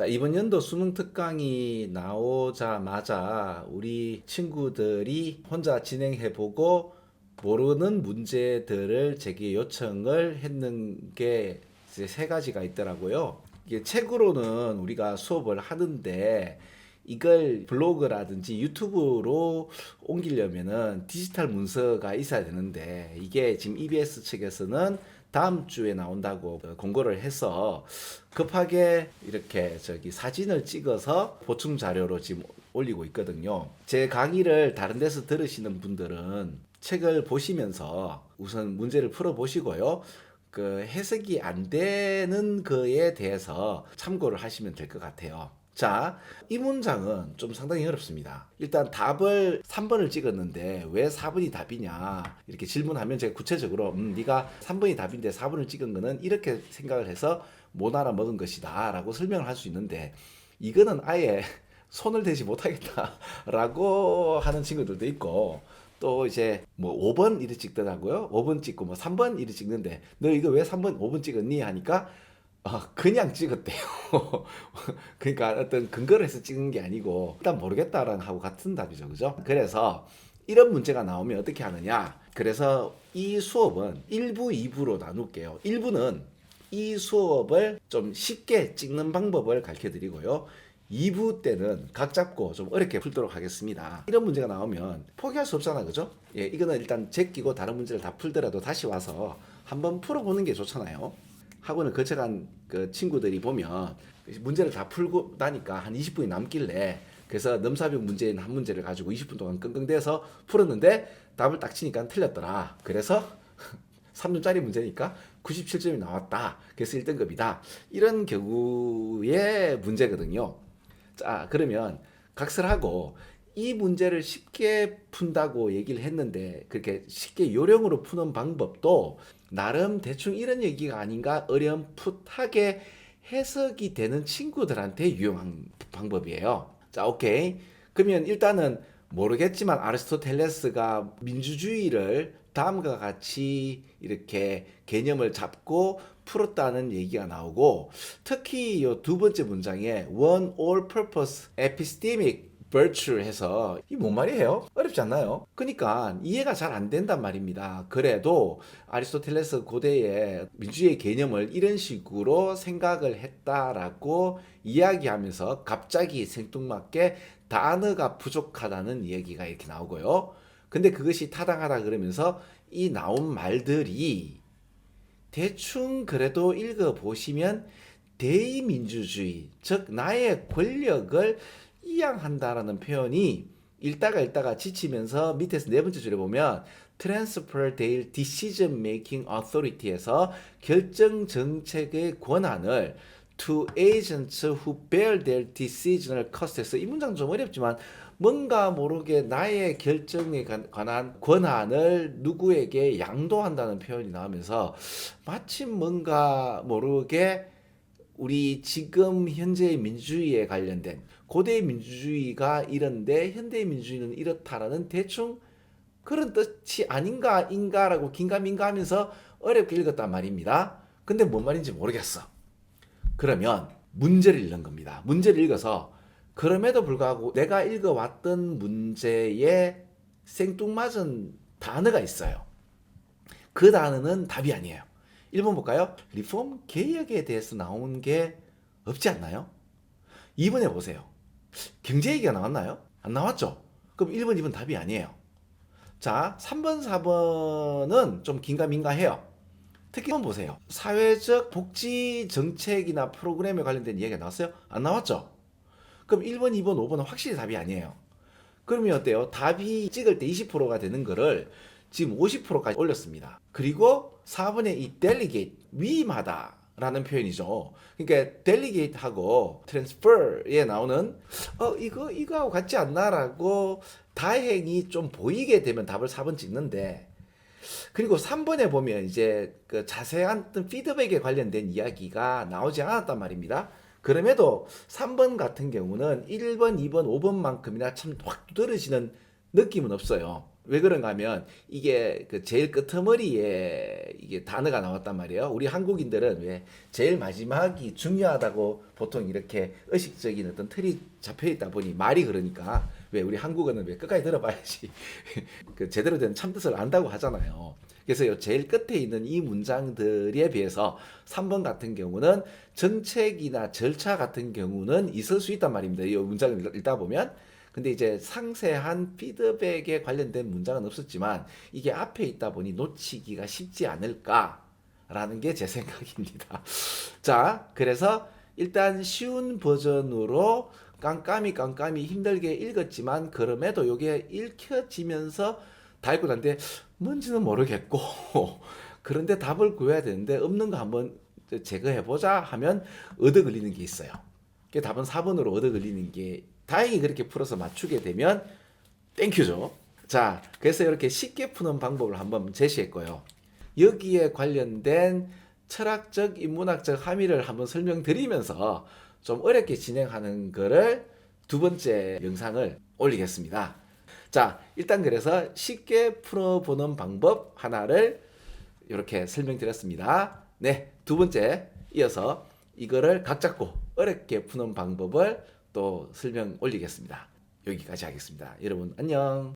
자, 이번 연도 수능 특강이 나오자마자 우리 친구들이 혼자 진행해보고 모르는 문제들을 제게 요청을 했는 게 이제 세 가지가 있더라고요. 이게 책으로는 우리가 수업을 하는데 이걸 블로그라든지 유튜브로 옮기려면은 디지털 문서가 있어야 되는데 이게 지금 EBS 측에서는 다음 주에 나온다고 공고를 해서 급하게 이렇게 저기 사진을 찍어서 보충 자료로 지금 올리고 있거든요. 제 강의를 다른 데서 들으시는 분들은 책을 보시면서 우선 문제를 풀어 보시고요. 그 해석이 안 되는 거에 대해서 참고를 하시면 될 것 같아요. 자, 이 문장은 좀 상당히 어렵습니다. 일단 답을 3번을 찍었는데 왜 4번이 답이냐 이렇게 질문하면 제가 구체적으로 네가 3번이 답인데 4번을 찍은 거는 이렇게 생각을 해서 못 알아먹은 것이다 라고 설명을 할 수 있는데 이거는 아예 손을 대지 못하겠다라고 하는 친구들도 있고 또 이제 뭐 5번 이리 찍더라고요. 5번 찍고 뭐 3번 이리 찍는데 너 이거 왜 3번 5번 찍었니 하니까 그냥 찍었대요. 그러니까 어떤 근거를 해서 찍은 게 아니고 일단 모르겠다라는 하고 같은 답이죠. 그죠? 그래서 이런 문제가 나오면 어떻게 하느냐? 그래서 이 수업은 1부, 2부로 나눌게요. 1부는 이 수업을 좀 쉽게 찍는 방법을 가르쳐 드리고요. 2부 때는 각 잡고 좀 어렵게 풀도록 하겠습니다. 이런 문제가 나오면 포기할 수 없잖아. 그죠? 예, 이거는 일단 제끼고 다른 문제를 다 풀더라도 다시 와서 한번 풀어보는 게 좋잖아요. 학원을 거쳐간 그 친구들이 보면 문제를 다 풀고 나니까 한 20분이 남길래 그래서 넘사벽 문제인 한 문제를 가지고 20분 동안 끙끙대서 풀었는데 답을 딱 치니까 틀렸더라. 그래서 3점짜리 문제니까 97점이 나왔다. 그래서 1등급이다. 이런 경우의 문제거든요. 자, 그러면 각설하고 이 문제를 쉽게 푼다고 얘기를 했는데 그렇게 쉽게 요령으로 푸는 방법도 나름 대충 이런 얘기가 아닌가 어렴풋하게 해석이 되는 친구들한테 유용한 방법이에요. 자, 오케이. 그러면 일단은 모르겠지만 아리스토텔레스가 민주주의를 다음과 같이 이렇게 개념을 잡고 풀었다는 얘기가 나오고 특히 이 두 번째 문장에 one all-purpose epistemic virtue 해서 이 뭔 말이에요? 어렵지 않나요? 그러니까 이해가 잘 안 된단 말입니다. 그래도 아리스토텔레스 고대의 민주주의 개념을 이런 식으로 생각을 했다라고 이야기하면서 갑자기 생뚱맞게 단어가 부족하다는 얘기가 이렇게 나오고요. 근데 그것이 타당하다 그러면서 이 나온 말들이 대충 그래도 읽어보시면 대의민주주의, 즉 나의 권력을 이양한다라는 표현이 읽다가 지치면서 밑에서 네 번째 줄에 보면 Transfer their decision making authority에서 결정 정책의 권한을 to agents who bear their decisional cost에서 이 문장 좀 어렵지만 뭔가 모르게 나의 결정에 관한 권한을 누구에게 양도한다는 표현이 나오면서 마침 뭔가 모르게 우리 지금 현재의 민주주의에 관련된 고대의 민주주의가 이런데 현대의 민주주의는 이렇다라는 대충 그런 뜻이 아닌가라고 긴가민가 하면서 어렵게 읽었단 말입니다. 근데 뭔 말인지 모르겠어. 그러면 문제를 읽는 겁니다. 문제를 읽어서 그럼에도 불구하고 내가 읽어왔던 문제에 생뚱맞은 단어가 있어요. 그 단어는 답이 아니에요. 1번 볼까요? 리폼 개혁에 대해서 나온 게 없지 않나요? 2번에 보세요. 경제 얘기가 나왔나요? 안 나왔죠? 그럼 1번, 2번 답이 아니에요. 자, 3번, 4번은 좀 긴가민가해요. 특히 1번 보세요. 사회적 복지 정책이나 프로그램에 관련된 이야기가 나왔어요? 안 나왔죠? 그럼 1번, 2번, 5번은 확실히 답이 아니에요. 그러면 어때요? 답이 찍을 때 20%가 되는 거를 지금 50%까지 올렸습니다. 그리고 4번에 이 delegate, 위임하다 라는 표현이죠. 그러니까 delegate하고 transfer에 나오는 이거하고 같지 않나라고 다행히 좀 보이게 되면 답을 4번 찍는데 그리고 3번에 보면 이제 그 자세한 피드백에 관련된 이야기가 나오지 않았단 말입니다. 그럼에도 3번 같은 경우는 1번, 2번, 5번만큼이나 참 확 두드러지는 느낌은 없어요. 왜 그런가 하면 이게 그 제일 끄트머리에 이게 단어가 나왔단 말이에요. 우리 한국인들은 왜 제일 마지막이 중요하다고 보통 이렇게 의식적인 어떤 틀이 잡혀 있다 보니 말이 그러니까 왜 우리 한국어는 왜 끝까지 들어봐야지 그 제대로 된 참뜻을 안다고 하잖아요. 그래서 요 제일 끝에 있는 이 문장들에 비해서 3번 같은 경우는 정책이나 절차 같은 경우는 있을 수 있단 말입니다. 이 문장을 읽다 보면. 근데 이제 상세한 피드백에 관련된 문장은 없었지만 이게 앞에 있다 보니 놓치기가 쉽지 않을까라는 게 제 생각입니다. 자, 그래서 일단 쉬운 버전으로 깜깜이 힘들게 읽었지만 그럼에도 이게 읽혀지면서 다 읽고 난데 뭔지는 모르겠고 그런데 답을 구해야 되는데 없는 거 한번 제거해 보자 하면 얻어 걸리는 게 있어요. 그 답은 4번으로 얻어 걸리는 게 다행히 그렇게 풀어서 맞추게 되면 땡큐죠. 자, 그래서 이렇게 쉽게 푸는 방법을 한번 제시했고요. 여기에 관련된 철학적, 인문학적 함의를 한번 설명드리면서 좀 어렵게 진행하는 거를 두 번째 영상을 올리겠습니다. 자, 일단 그래서 쉽게 풀어보는 방법 하나를 이렇게 설명드렸습니다. 네, 두 번째 이어서 이거를 각 잡고 어렵게 푸는 방법을 또 설명 올리겠습니다. 여기까지 하겠습니다. 여러분 안녕.